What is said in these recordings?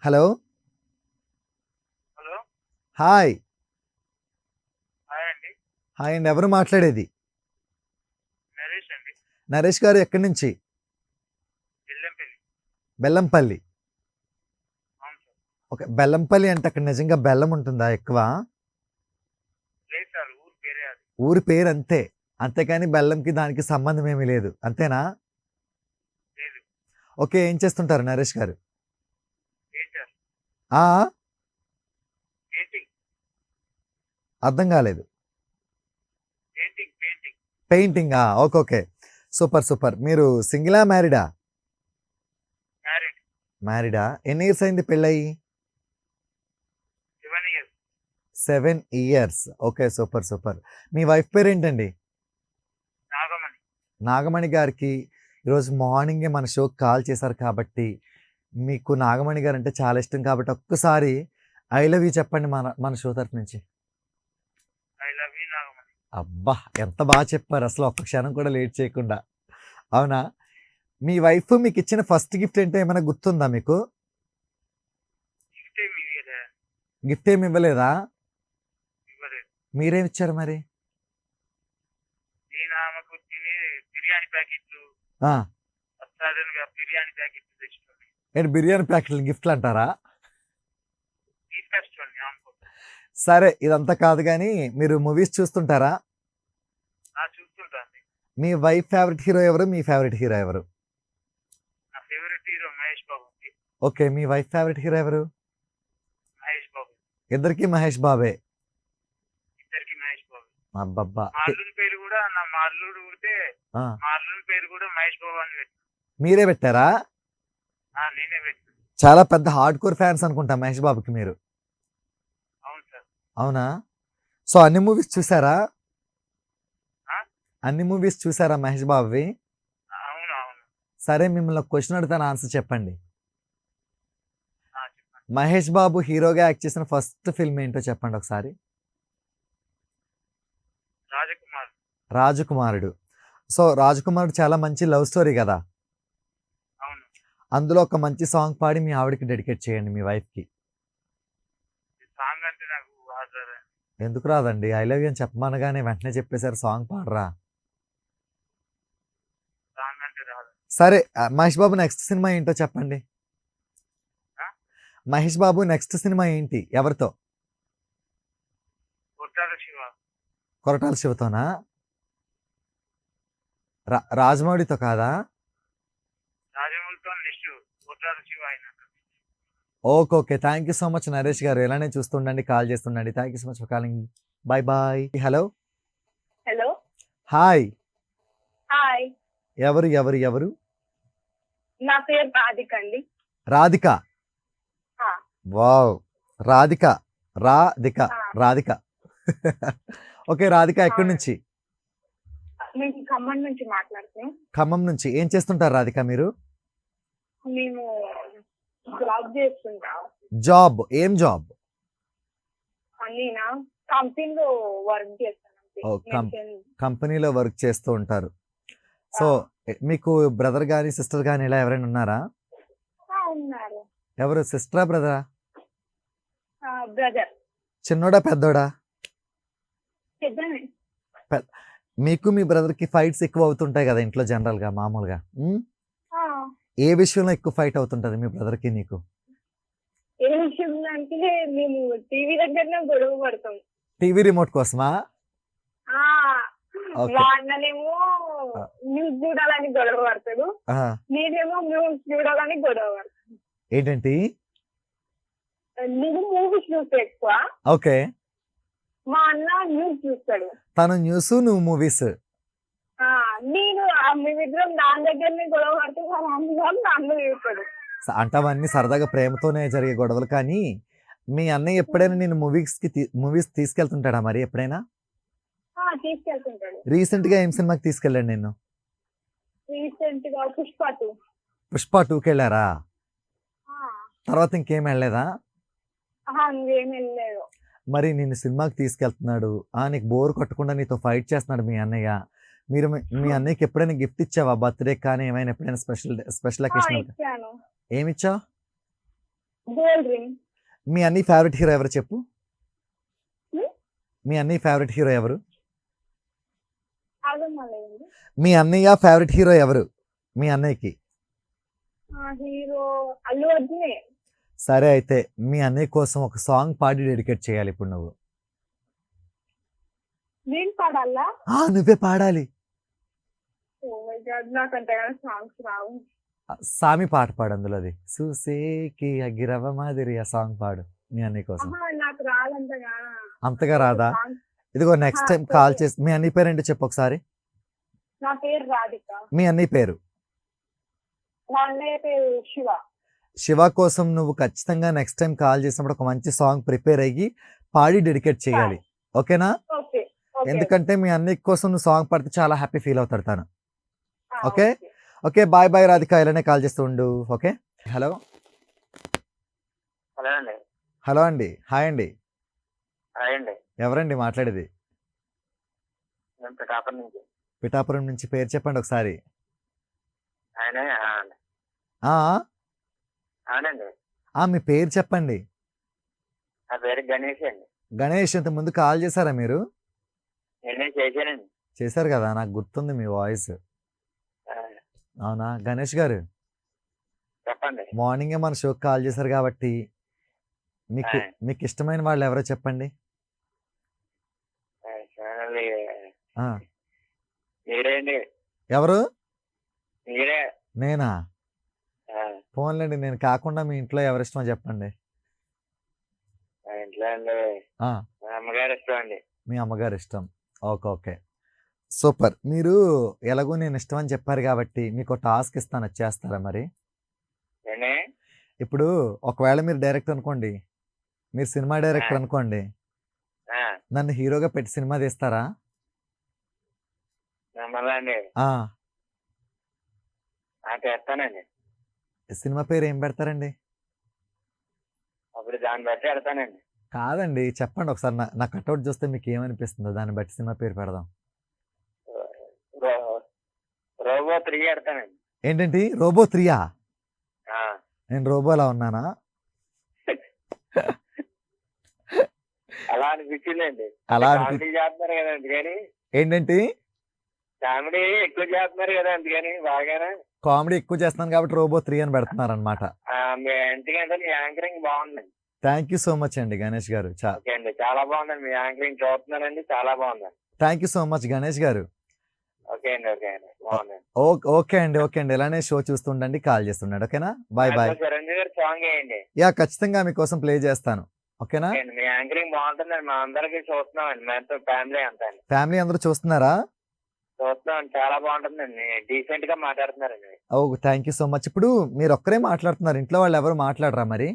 Hello. Hello. Hi. Hi అండి. Hi అండి. ఎవరు మాట్లాడేది? నరేష్ అండి. నరేష్ గారు ఎక్కడి నుంచి? బెల్లంపల్లి. బెల్లంపల్లి. అవును సార్. ఓకే. బెల్లంపల్లి అంటే అక్కడ నిజంగా బెల్లం ఉంటుందా ఎక్కువ? లేదు సార్, ఊరు పేరే అది. ఊరి పేరు అంతే. అంతేకాని బెల్లంకి దానికి సంబంధం ఏమీ లేదు. అంతేనా? లేదు. ఓకే. ఏం చేస్తుంటారు నరేష్ గారు? ఏంటి సార్? ఆ? పెయింటింగ్. అర్థం కాలేదు. Painting painting. పెయింటింగా? Okay okay. Super super. మీరు సింగిలా మ్యారీడా? మ్యారీడ్. మ్యారీడా. ఎన్ని ఇయర్స్ అయింది పెళ్ళయి? 7 years. 7 years. Okay. Super super. మీ వైఫ్ పేరేంటండి? నాగమణి. నాగమణి గారికి ఈరోజు మార్నింగే మన షోకి కాల్ చేశారు కాబట్టి మీకు నాగమణి గారు అంటే చాలా ఇష్టం కాబట్టి ఒక్కసారి ఐ లవ్ యూ చెప్పండి మన మన షో తరఫు నుంచి. I love you Nagamani. అబ్బా! ఎంత బాగా చెప్పారు అసలు ఒక్క క్షణం కూడా లేట్ చేయకుండా. అవునా? మీ వైఫ్ మీకు ఇచ్చిన ఫస్ట్ గిఫ్ట్ ఏంటో ఏమైనా గుర్తుందా మీకు? గిఫ్ట్ ఏమి ఇవ్వలే. గిఫ్ట్ ఏమి ఇవ్వలేదా? ఇవ్వలేదు. మీరేమి ఇచ్చారు మరి? నేను ఆమెకు తినే బిర్యానీ ప్యాకెట్లు, ఆ, సడన్ గా బిర్యానీ ప్యాకెట్లు తెచ్చుకోండి, ఏంటి బిర్యానీ ప్యాకెట్లు గిఫ్ట్లు అంటారా? తీసుకొచ్చుకోండి ఆమెకు. సరే ఇదంతా కాదు కానీ మీరు మూవీస్ చూస్తుంటారా? చూస్తుంటాను. మీ వైఫ్ ఫేవరెట్ హీరో ఎవరు? మీ ఫేవరెట్ హీరో ఎవరు? నా ఫేవరెట్ హీరో మహేష్ బాబు ఉంది. ఓకే. మీ వైఫ్ ఫేవరెట్ హీరో ఎవరు? మహేష్ బాబు. ఇద్దరికి మహేష్ బాబే. ఇద్దరికి మహేష్ బాబు. అబ్బబ్బా! మా అల్లుడి పేరు కూడా, మా అల్లుడు పుడితే ఆ, మా అల్లుడి పేరు కూడా మహేష్ బాబు అని పెట్టాను. మీరే పెట్టారా? నేనే పెట్టాను. చాలా పెద్ద హార్డ్ కోర్ ఫ్యాన్స్ అనుకుంటా మహేష్ బాబుకి మీరు. అవును సార్. అవునా? సో అన్ని మూవీస్ చూసారా? ఆ? అన్ని మూవీస్ చూసారా మహేష్ బాబువి? అవును అవును. సరే మిమ్మల్ని ఒక క్వశ్చన్ అడుగుతాను, ఆన్సర్ చెప్పండి. చెప్పండి. మహేష్ బాబు హీరోగా యాక్ట్ చేసిన ఫస్ట్ ఫిల్మ్ ఏంటో చెప్పండి ఒకసారి. రాజకుమార్. రాజకుమారుడు. సో రాజకుమారుడు చాలా మంచి లవ్ స్టోరీ కదా. అవును. అందులో ఒక మంచి సాంగ్ పాడి మీ ఆవిడకి డెడికేట్ చేయండి, మీ వైఫ్కి. ఈ సాంగ్ అంటే నాకు రాదు సార్. ఎందుకు రాదండి? ఐ లవ్ యూ అని చెప్పమనగానే వెంటనే చెప్పేశారు, సాంగ్ పాడరా? సాంగ్ అంటే రాదు. సరే మహేష్ బాబు నెక్స్ట్ సినిమా ఏంటో చెప్పండి. ఆ? మహేష్ బాబు నెక్స్ట్ సినిమా ఏంటి? ఎవరితో? కొట్టాల శివ. కొరటాల శివతోనా? రాజమౌళితో కాదా? రాజమౌళితో లిస్టు. కొట్టాల శివ అయినాక. Okay okay. Thank you so much Naresh garu. ఇలానే చూస్తుండండి, కాల్ చేస్తుండండి. Thank you so much for calling. Bye bye. Hello. Hello. Hi. Hi. ఎవరు ఎవరు ఎవరు? నా పేరు రాధిక అండి. రాధిక. ఆ, వావ్. రాధిక. రాధిక. ఆ, రాధిక. ఓకే. రాధిక ఎక్కడి అవునండి. నుంచి? మేము ఖమ్మం నుంచి మాట్లాడుతున్నాం. ఖమ్మం నుంచి. ఏం చేస్తుంటారు రాధిక మీరు? మేము జాబ్ చేస్తుంటాం. జాబ్. ఏం జాబ్? నేనా కంపెనీలో వర్క్ చేస్తాను. ఓ, కంపెనీలో వర్క్ చేస్తూ ఉంటారు. సో మీకు బ్రదర్ కానీ సిస్టర్ కానీ ఇలా ఎవరైనా ఉన్నారా? ఉన్నారు. ఎవరు? సిస్టరా బ్రదరా? బ్రదర్. చిన్నోడా పెద్దోడా? పెద్దనే. మీకు మీ బ్రదర్కి ఫైట్స్ ఎక్కువ అవుతుంటాయి కదా ఇంట్లో జనరల్గా మామూలుగా. ఆ, ఏ విషయంలో ఎక్కువ ఫైట్ అవుతుంటది మీ బ్రదర్కి నీకు? ఏ విషయం అంటే మేము టీవీ దగ్గరనే గొడవ పడతాం. టీవీ రిమోట్ కోసమా? ఆ, ఓకే. వాళ్ళనేమో న్యూస్ చూడాలని గొడవ పడతాడు, నేనేమో న్యూస్ చూడాలని గొడవ పడతాను. ఏంటంటి? నేను మూవీస్ చూస్తే ఎక్కువ, ఓకే. మా అన్న న్యూస్ చూస్తాడు. తను న్యూస్, నువ్వు మూవీస్. నేను మేమిద్దరం దాని దగ్గరనే గొడవ పడితే మా అమ్మగారు నన్ను చూస్తాడు. అంటే అవన్నీ సరదాగా ప్రేమతోనే జరిగే గొడవలు. కానీ మీ అన్నయ్య ఎప్పుడైనా నేను మూవీస్ తీసుకెళ్తుంటాడా మరి ఎప్పుడైనా? తీసుకెళ్తుంటాడు. రీసెంట్ గా ఏం సినిమాకి తీసుకెళ్ళాడు నేను? రీసెంట్ గా పుష్ప 2. పుష్ప 2కి వెళ్ళారా? తర్వాత ఇంకేం వెళ్ళలేదా? ఇంకేం వెళ్ళలేదు. మరి నేను సినిమాకి తీసుకెళ్తున్నాడు, నీకు బోర్ కొట్టకుండా నీతో ఫైట్ చేస్తున్నాడు మీ అన్నయ్య. మీరు మీ అన్నయ్యకి ఎప్పుడైనా గిఫ్ట్ ఇచ్చావా? బర్త్డే కానీ ఏమైనా ఎప్పుడైనా స్పెషల్ అకేషన్? ఇచ్చాను. ఏమిచ్చావు? Gold ring. మీ అన్ని ఫేవరెట్ హీరో ఎవరు చెప్పు? హ్మ్? మీ అన్ని ఫేవరెట్ హీరో ఎవరు? అర్థం కాలేదండి. మీ అన్నయ్య ఫేవరెట్ హీరో ఎవరు? మీ అన్నయ్యకి. హీరో అల్లు అర్జునే. సరే అయితే మీ అన్నయ్య కోసం ఒక సాంగ్ పాడి డెడికేట్ చేయాలి ఇప్పుడు నువ్వు. నేను పాడాలా? నువ్వే పాడాలి. ఓ మై గాడ్, నాకు అంతగా సాంగ్స్ రావు. సామి పాట పాడు అందులోది. సుసేకి అగిరవ మాదిరి ఆ సాంగ్ పాడు మీ అన్నయ్య కోసం. నాకు రాదంతగా. అంతగా రాదా? సాంగ్స్. ఇదిగో నెక్స్ట్ టైం కాల్ చేసి మీ అన్నయ్య పేరు ఏంటో చెప్పు ఒకసారి. నా పేరు రాధిక. మీ అన్నయ్య పేరు? మా అన్నయ్య పేరు శివ. శివ కోసం నువ్వు ఖచ్చితంగా నెక్స్ట్ టైం కాల్ చేసినప్పుడు ఒక మంచి సాంగ్ ప్రిపేర్ అయ్యి పాడి డెడికేట్ చేయాలి. ఓకేనా? ఓకే. ఎందుకంటే మీ అన్నయ్య కోసం నువ్వు సాంగ్ పాడితే చాలా హ్యాపీ ఫీల్ అవుతాడు తను. Okay okay, bye bye Radhika, ఇలానే కాల్ చేస్తూ ఉండు. ఓకే. హలో హలో అండి. హలో అండి, హాయ్ అండి. హాయ్ అండి. ఎవరండి మాట్లాడేది? నేను పిఠాపురం నుంచి. పిఠాపురం నుంచి. పేరు చెప్పండి ఒకసారి. ఆయనే ఆ అవునండి. మీ పేరు చెప్పండి. నా పేరు గణేష్ అండి. గణేష్, ఇంత ముందు కాల్ చేశారా మీరు? నేనే చేశానండి. చేశారు కదా, నాకు గుర్తుంది మీ వాయిస్. అవునా గణేష్ గారు? చెప్పండి. మార్నింగే మన షోకి కాల్ చేశారు కాబట్టి మీకు మీకు ఇష్టమైన వాళ్ళు ఎవరో చెప్పండి. మీరే అండి. ఎవరు? మీరే. నేనా? ఫోన్లేండి, నేను కాకుండా మీ ఇంట్లో ఎవరిష్టమో చెప్పండి. మా ఇంట్లో అండి ఆ, మా అమ్మగారు ఇష్టం అండి. మీ అమ్మగారు ఇష్టం. Okay okay, super. మీరు ఎలాగో నేను ఇష్టం అని చెప్పారు కాబట్టి మీకు టాస్క్ ఇస్తాను, అది చేస్తారా మరి? ఏండి? ఇప్పుడు ఒకవేళ మీరు డైరెక్టర్ అనుకోండి, మీరు సినిమా డైరెక్టర్ అనుకోండి, నన్ను హీరోగా పెట్టి సినిమా తీస్తారా? మిమ్మల్ని అండి చేస్తానండి. సినిమా పేరు ఏం పెడతారండి? అప్పుడు దాన్ని బట్టి పెడతానండి. కాదండి, చెప్పండి ఒకసారి. నా కట్అవుట్ చూస్తే మీకు ఏమనిపిస్తుందో దాన్ని బట్టి సినిమా పేరు పెడదాం. రోబో 3 పెడతానండి. ఏంటంటే రోబో 3? ఆ. నేను రోబోలా ఉన్నానా? అలా అనిపించిందండి. అలా కామెడీ చేస్తున్నారు కదా అందుకని. ఏంటంటే కామెడీ ఎక్కువ చేస్తున్నారు కదా అందుకని బాగానే. కామెడీ ఎక్కువ చేస్తున్నాను కాబట్టి రోబో 3 అని పెడుతున్నారు అనమాట. ఎందుకంటే మీ యాంకరింగ్ బాగుందండి. థ్యాంక్ యూ సో మచ్ అండి గణేష్ గారు. ఓకే అండి, చాలా బాగుందండి మీ యాంకరింగ్. చూస్తున్నానండి, చాలా బాగుందండి. Thank you so much Ganesh గారు. ఓకే అండి. ఓకే అండి, బాగుందండి. ఓకే అండి. ఓకే అండి, ఇలానే షో చూస్తుండండి, కాల్ చేస్తుండండి. ఓకేనా? Bye bye. చిరంజీవి గారు సాంగ్ వేయండి. యా, ఖచ్చితంగా మీకోసం ప్లే చేస్తాను. ఓకేనా? ఓకే అండి, మీ యాంకరింగ్ బాగుంటుందండి. మా అందరికి చూస్తున్నామండి, మొత్తం ఫ్యామిలీ అంతా అండి. ఫ్యామిలీ అందరూ చూస్తున్నారా? చూస్తున్నామండి, చాలా బాగుంటుందండి. డీసెంట్ గా మాట్లాడుతున్నారండి. Thank you so much. ఇప్పుడు మీరు ఒక్కరే మాట్లాడుతున్నారు, ఇంట్లో వాళ్ళు ఎవరు మాట్లాడరా మరి?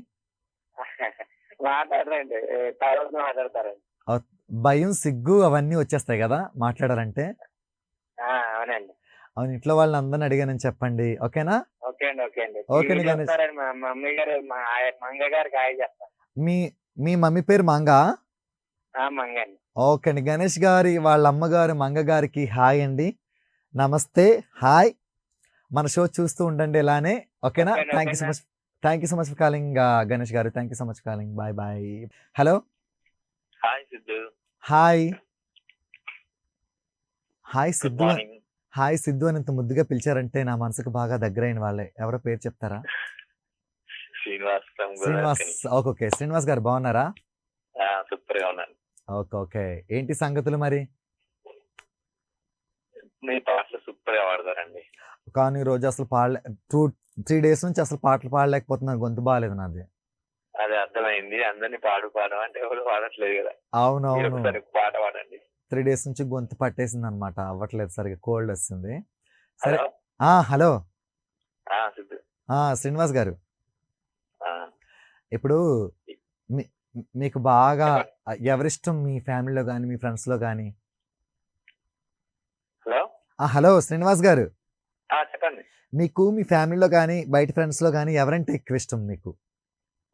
మాట్లాడరండి, తర్వాత మాట్లాడతారండి. భయం, సిగ్గు అవన్నీ వచ్చేస్తాయి కదా మాట్లాడారంటే. అవునండి. అవును, ఇంట్లో వాళ్ళని అందరిని అడిగానని చెప్పండి. ఓకేనా? ఓకే అండి. ఓకే అండి. ఓకే అండి గణేష్. మా మమ్మీ గారు మంగ గారికి హాయ్ చెప్తాను. మీ మమ్మీ పేరు మంగా? మంగ అండి. ఓకే అండి, గణేష్ గారి వాళ్ళ అమ్మగారు మంగ గారికి హాయ్ అండి, నమస్తే, హాయ్. మన షో చూస్తూ ఉండండి ఇలానే. ఓకేనా? Thank you so much for calling Ganesh garu. Thank you so much calling. Bye bye. Hello. Hi Siddhu. Hi Siddhu. Hi Siddhu అని ఇంత ముద్దుగా పిలిచారంటే నా మనసుకు బాగా దగ్గరైన వాళ్ళే. ఎవరో పేరు చెప్తారా? శ్రీనివాస్. ఓకే, శ్రీనివాస్ గారు బాగున్నారా? సూపర్ గా ఉన్నాను. ఓకే, ఏంటి సంగతులు మరి? మీ పాటలు సూపర్ గా పాడతారండి. కానీ ఈ రోజు అసలు 3 days నుంచి అసలు పాటలు పాడలేకపోతున్నాను, గొంతు బాగాలేదు నాది. అదే అర్థమైంది. అందరినీ పాడు అంటే ఎవరు పాడట్లేదు కదా. అవునవును, పాట పాడండి. 3 days నుంచి గొంతు పట్టేసింది అనమాట, అవ్వట్లేదు సరిగా, కోల్డ్ వస్తుంది. సరే. హలో సిద్ధు. శ్రీనివాస్ గారు, ఇప్పుడు మీకు బాగా ఎవరిష్టం మీ ఫ్యామిలీలో కానీ మీ ఫ్రెండ్స్లో కానీ? హలో శ్రీనివాస్ గారు, చెప్పండి. మీకు మీ ఫ్యామిలీలో కానీ బయట ఫ్రెండ్స్లో కానీ ఎవరంటే ఎక్కువ ఇష్టం మీకు?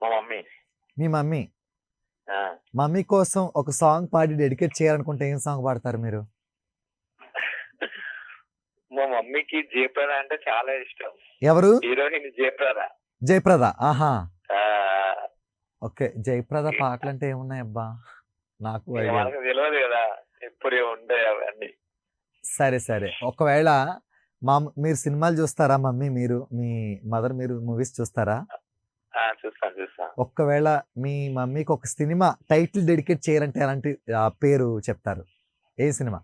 మా మమ్మీ. మీ మమ్మీ. మమ్మీ కోసం ఒక సాంగ్ పాడి డెడికేట్ చేయాలనుకుంటే ఏం సాంగ్ పాడతారు మీరు? మా మమ్మీకి జయప్రద అంటే చాలా ఇష్టం. ఎవరు? హీరోయిన్ జయప్రద. జయప్రద. ఆహా. ఓకే. జయప్రద పాటలంటే ఏమున్నాయి అబ్బా? నాకు ఇక ఐడియా మనకు తెలియదు కదా, ఎప్పుడు ఉంటాయి అవన్నీ. సరే సరే. ఒకవేళ మీరు సినిమాలు చూస్తారా మమ్మీ? మీరు మీ మదర్ మీరు మూవీస్ చూస్తారా? చూస్తాను. ఒక్కవేళ మీ మమ్మీకి ఒక సినిమా టైటిల్ డెడికేట్ చేయాలంటే ఎలాంటి పేరు చెప్తారు? ఏ సినిమా?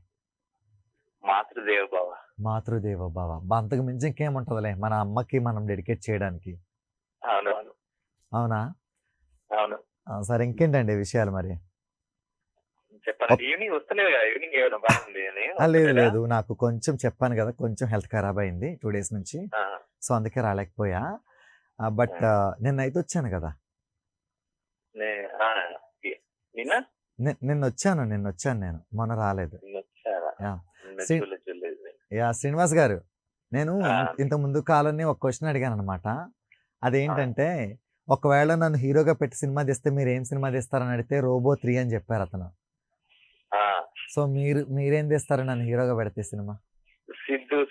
మాతృదేవ బావ. మాతృదేవ భవ. అంతకు మించి ఇంకేముంటదిలే మన అమ్మకి మనం డెడికేట్ చేయడానికి. అవును. అవునా? అవును. సరే ఇంకేంటండి విషయాలు మరి? చెప్పండి. ఈవినింగ్ వస్తలేదు కదా, ఈవినింగ్ ఏమైనా బాగుంది అని లేదు వస్తలేదా? లేదు, నాకు కొంచెం చెప్పాను కదా, కొంచెం హెల్త్ ఖరాబ్ అయింది 2 days నుంచి. ఆ, సో అందుకే రాలేకపోయా. బట్ నిన్నైతే వచ్చాను కదా. నే- ఆ, నిన్న నిన్న వచ్చాను నేను మొన్న రాలేదు. వచ్చారా? యా. నిన్న శ్రీ- చూడలేదు. యా శ్రీనివాస్ గారు, నేను ఆ. ఇంత ముందు కాలాన్ని ఒక క్వశ్చన్ అడిగాను అనమాట. అదేంటంటే, ఒకవేళ నన్ను హీరోగా పెట్టి సినిమా తీస్తే మీరు ఏం సినిమా తీస్తారని అడిగితే రోబో 3 అని చెప్పారు అతను. ఆ, సో మీరేం తీస్తారు నన్ను హీరోగా పెడితే సినిమా?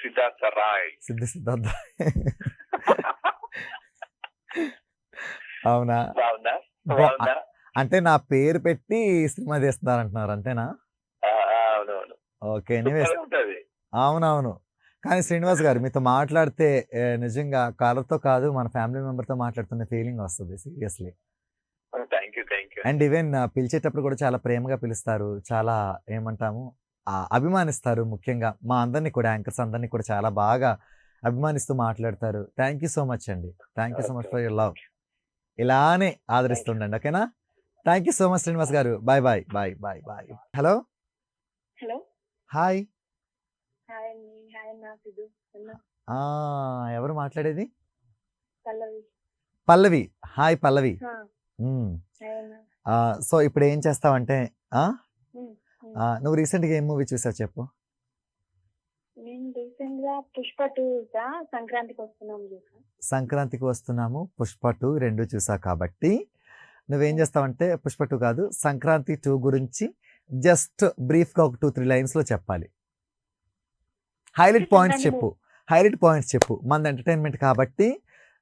సిద్ధార్థ రాయ్. సిద్ధార్థ. అవునా? బాగుందా? బా- బాగుందా? అంటే నా పేరు పెట్టి సినిమా తీస్తున్నారు అంటున్నారు అంతేనా? అవునవును. ఓకే. సూపర్ ఉంటది. అవునవును. కానీ శ్రీనివాస్ గారు మీతో మాట్లాడితే నిజంగా కాలర్తో కాదు మన ఫ్యామిలీ మెంబర్తో మాట్లాడుతున్న ఫీలింగ్ వస్తుంది seriously. Thank you. And even పిలిచేటప్పుడు కూడా చాలా ప్రేమగా పిలుస్తారు, చాలా ఏమంటాము అభిమానిస్తారు. ముఖ్యంగా మా అందరినీ కూడా, యాంకర్స్ అందరినీ కూడా చాలా బాగా అభిమానిస్తూ మాట్లాడతారు. థ్యాంక్ యూ సో మచ్ అండి. Thank you so much for your love. ఇలానే ఆదరిస్తుండండి, ఓకేనా? Thank you so much Srinivas garu. Bye bye bye bye bye. Hello hello. Hi. Hi అండి. హాయ్ అన్న. సిద్ధు అన్న. ఎవరు మాట్లాడేది? పల్లవి. పల్లవి. హాయ్ పల్లవి. ఆ, మ్మ్. హాయ్ అన్న. సో ఇప్పుడు ఏం చేస్తావంటే ఉమ్, ఉమ్. నువ్వు రీసెంట్గా ఏం మూవీ చూసావు చెప్పు? నేను రీసెంట్ గా పుష్ప 2 సంక్రాంతికి వస్తున్నాం చూసా. సంక్రాంతికి వస్తున్నాము, పుష్ప 2 రెండు చూసావు కాబట్టి నువ్వేం చేస్తావంటే పుష్ప 2 కాదు, సంక్రాంతి 2 గురించి జస్ట్ బ్రీఫ్గా ఒక 2-3 లైన్స్లో చెప్పాలి. హైలైట్ పాయింట్స్ చెప్పు. మనది ఎంటర్టైన్మెంట్ కాబట్టి.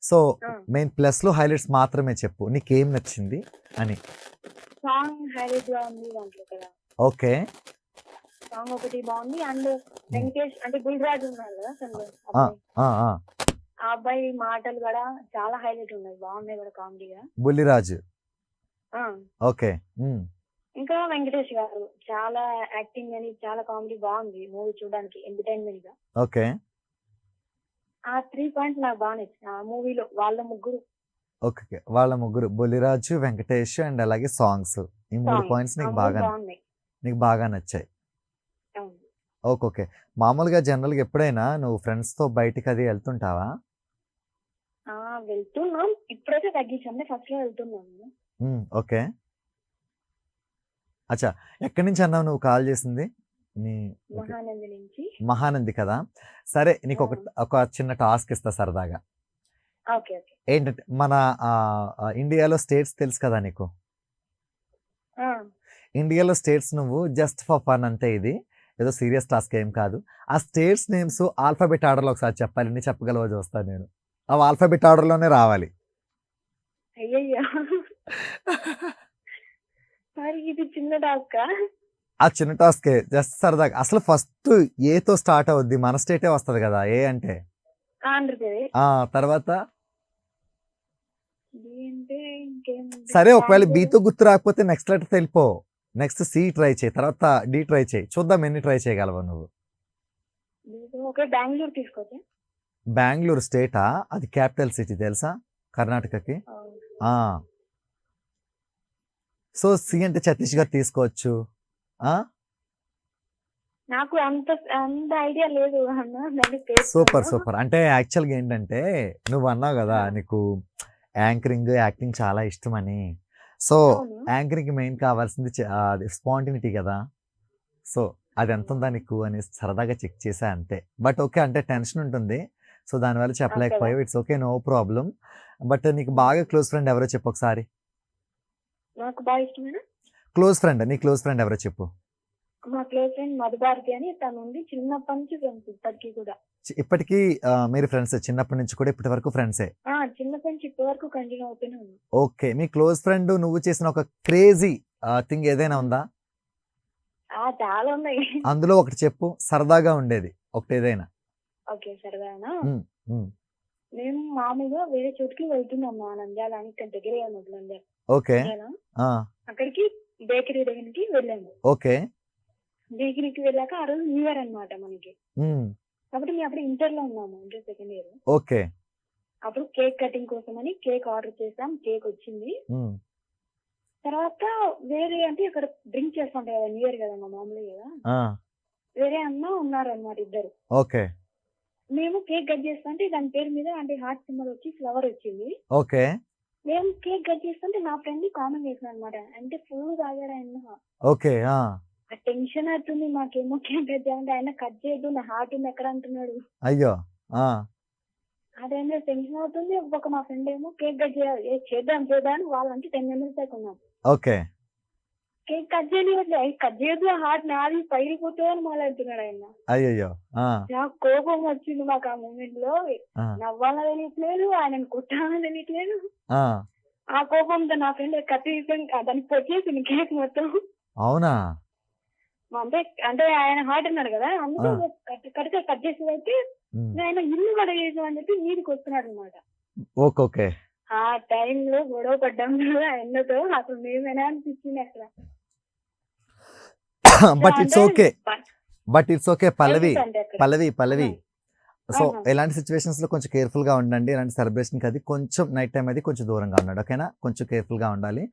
సో ఆ. మెయిన్ ప్లస్లో హైలైట్స్ మాత్రమే చెప్పు, నీకేం నచ్చింది అని. సాంగ్ హైలైట్ గా ఉంది దాంట్లో కదా. ఓకే. సాంగ్ ఒకటి బాగుంది. అండ్ వెంకటేష్ అంటే గుల్రాజ్ ఉన్నారు కదా అసలు ఆ, అబ్బాయి. ఆ, ఆ. ఆ అబ్బాయి మాటలు కూడా చాలా హైలైట్ ఉన్నాయి, బాగున్నాయి కూడా కామెడీగా. బుల్లిరాజు. ఆ, ఓకే. ఇంకా వెంకటేష్ గారు చాలా యాక్టింగ్ అని చాలా కామెడీ బాగుంది మూవీ చూడడానికి ఎంటర్టైన్మెంట్ గా. ఓకే. ఆ 3 పాయింట్స్ నాకు బాగా నచ్చింది ఆ మూవీలో. వాళ్ళ ముగ్గురు ఓకే. వాళ్ళ ముగ్గురు బుల్లిరాజు, వెంకటేష్ అండ్ అలాగే సాంగ్స్, ఈ 3 సాంగ్ పాయింట్స్ ఆ నీకు మూవీ బాగా బాగున్నాయి. నచ్చాయి. అవును. Okay okay. మామూలుగా జనరల్గా ఎప్పుడైనా నువ్వు ఫ్రెండ్స్తో బయటికి అది వెళ్తుంటావా? ఆ, వెళ్తున్నాం. ఇప్పుడైతే తగ్గించాం, ఫస్ట్ లో వెళ్తున్నాము. ఓకే. అచ్చా, ఎక్కడి నుంచి అన్నావు నువ్వు కాల్ చేసింది? నీ ఓకే, మహానంది నుంచి. మహానంది కదా. సరే నీకు ఒక చిన్న టాస్క్ ఇస్తా సరదాగా. Okay okay. ఏంటంటే మన ఇండియాలో స్టేట్స్ తెలుసు కదా నీకు? ఆ, ఇండియాలో స్టేట్స్ నువ్వు జస్ట్ ఫర్ ఫన్ అంతే, ఇది ఏదో సీరియస్ టాస్క్ ఏం కాదు. ఆ స్టేట్స్ నేమ్స్ ఆల్ఫాబెట్ ఆర్డర్లో ఒకసారి చెప్పాలి. ఎన్ని చెప్పగలవో చూస్తాను నేను. అవి ఆల్ఫాబెట్ ఆర్డర్లోనే రావాలి. అయ్యయ్యో. మరి ఇది చిన్న టాస్క్. ఆ చిన్న టాస్కే, జస్ట్ సరదాగా. అసలు ఫస్ట్ ఏతో స్టార్ట్ అవుద్ది, మన స్టేటే వస్తుంది కదా ఏ అంటే. ఆంధ్రప్రదేశ్. తర్వాత బి అంటే ఇంకేం? సరే, ఒకవేళ బీతో గుర్తు రాకపోతే నెక్స్ట్ లెటర్ వెళ్ళిపో. నెక్స్ట్ సి ట్రై చేయి, తర్వాత డి ట్రై చేయి, చూద్దాం ఎన్ని ట్రై చేయగలవా నువ్వు. ఓకే, బెంగళూరు తీసుకోవచ్చు. బెంగళూరు స్టేటా? అది క్యాపిటల్ సిటీ తెలుసా కర్ణాటకకి. సో సి అంటే ఛత్తీస్గఢ్ తీసుకోవచ్చు. నాకు అంత అంత ఐడియా లేదు అన్న. సూపర్. అంటే యాక్చువల్గా ఏంటంటే నువ్వు అన్నావు కదా నీకు యాంకరింగ్, యాక్టింగ్ చాలా ఇష్టమని. సో యాంకరింగ్ మెయిన్ కావాల్సింది అది స్పాంటినిటీ కదా. సో అది ఎంత ఉందా నీకు అని సరదాగా చెక్ చేసా అంతే. బట్ ఓకే, అంటే టెన్షన్ ఉంటుంది, సో దానివల్ల చెప్పలేకపోయావు. It's okay, no problem. But నీకు బాగా క్లోజ్ ఫ్రెండ్ ఎవరో చెప్పు ఒకసారి. నాకు బాగా ఇష్టమైన నీ క్లోజ్ ఫ్రెండ్ ఎవరో చెప్పు. మా క్లోజ్ ఫ్రెండ్ మధుభారతి అని తను ఉంది, చిన్నప్పటి నుంచి ఫ్రెండ్స్ ఇప్పటికీ కూడా. ఇప్పటికీ మీరు ఫ్రెండ్స్ చిన్నప్పటి నుంచి కూడా ఇప్పటి వరకు ఫ్రెండ్సే. చిన్నప్పటి నుంచి ఇప్పటి వరకు కంటిన్యూ అవుతూనే ఉంది. ఓకే, మీ క్లోజ్ ఫ్రెండ్ నువ్వు చేసిన ఒక క్రేజీ థింగ్ ఏదైనా ఉందా? చాలా ఉన్నాయి. అందులో ఒకటి చెప్పు, సరదాగా ఉండేది ఒకటి ఏదైనా. ఓకే, సరదానా? ఉమ్, ఉమ్. మేము మామూలుగా వేరే చోటుకి వెళ్తున్నాం, మా నంద్యాల అని ఇక్కడ దగ్గరే ఉన్నది నంద్యాల. ఓకే. ఆ, అక్కడికి బేకరీ దగ్గరికి వెళ్ళాము. ఓకే. బేకరీకి వెళ్ళాక ఆ రోజు న్యూ ఇయర్ అనమాట మనకి. ఉమ్, కాబట్టి మేము అప్పుడు ఇంటర్ లో ఉన్నాము, ఇంటర్ సెకండ్ ఇయర్. ఓకే. అప్పుడు కేక్ కటింగ్ కోసం అని కేక్ ఆర్డర్ చేసాం, కేక్ వచ్చింది. ఉమ్, తర్వాత వేరే అంటే ఇక్కడ డ్రింక్ చేస్తుంటాయి కదా, న్యూ ఇయర్ కదా మామూలుగా కదా, ఆ, వేరే అన్న ఉన్నారు అనమాట ఇద్దరు. ఓకే. మేము కేక్ కట్ చేస్తుంటే దాని పేరు మీద అంటే హార్ట్ సింబల్ వచ్చి ఫ్లవర్ వచ్చింది. ఓకే. మేము కేక్ కట్ చేస్తుంటే నా ఫ్రెండ్ కామెంట్ చేసిన అనమాట, అంటే ఫుల్ తాగాడు ఆయన. ఓకే. ఆ, ఆ టెన్షన్ అవుతుంది మాకేమో, కేక్ కట్ చేయాలంటే ఆయన కట్ చేయదు, నా హార్ట్ ఉంది ఎక్కడ అంటున్నాడు. అయ్యో. ఆ, ఆ టైంలో టెన్షన్ అవుతుంది. ఒక మా ఫ్రెండ్ ఏమో కేక్ కట్ చేయాలి, చేద్దాం అని వాళ్ళంటే 10 మెంబర్స్ దాకా ఉన్నాం. ఓకే. కేక్ కట్ చేయలేదు, కట్ చేయదు, ఆ హార్ట్ నాది పగిలిపోతుంది అని మాట్లాడుతున్నాడు ఆయన. అయ్యో. ఆ, నాకు కోపం వచ్చింది మాకు ఆ మూమెంట్ లో. ఆ, నవ్వాలని తెలియట్లేదు, ఆయనను కుట్టాలని తెలియట్లేదు. ఆ. ఆ కోపంతో నా ఫ్రెండ్ కట్ దానికి వచ్చేసింది కేక్ మొత్తం. అవునా? అంటే అంటే ఆయన హార్ట్ అన్నాడు కదా, అందుకే ఆ. కట్ చేసేదైతే ఉమ్, ఆయన ఇల్లు కడగేసాం అని చెప్పి మీదికి వస్తున్నాడు అనమాట. ఓకే. ఓకే. ఆ టైంలో గొడవ పడ్డాం కదా ఆయనతో, అసలు మేమేనా అనిపించింది అక్కడ. But it's okay, but it's okay. Pallavi, అంటే అక్కడ. పల్లవి. సో ఆహా. ఎలాంటి సిచ్యువేషన్స్ లో కొంచెం కేర్ఫుల్ గా ఉండండి. ఇలాంటి సెలబ్రేషన్ కి అది కొంచెం నైట్ టైం అది కొంచెం దూరంగా ఉన్నాడు. ఓకేనా? కొంచెం కేర్ఫుల్ గా ఉండాలి.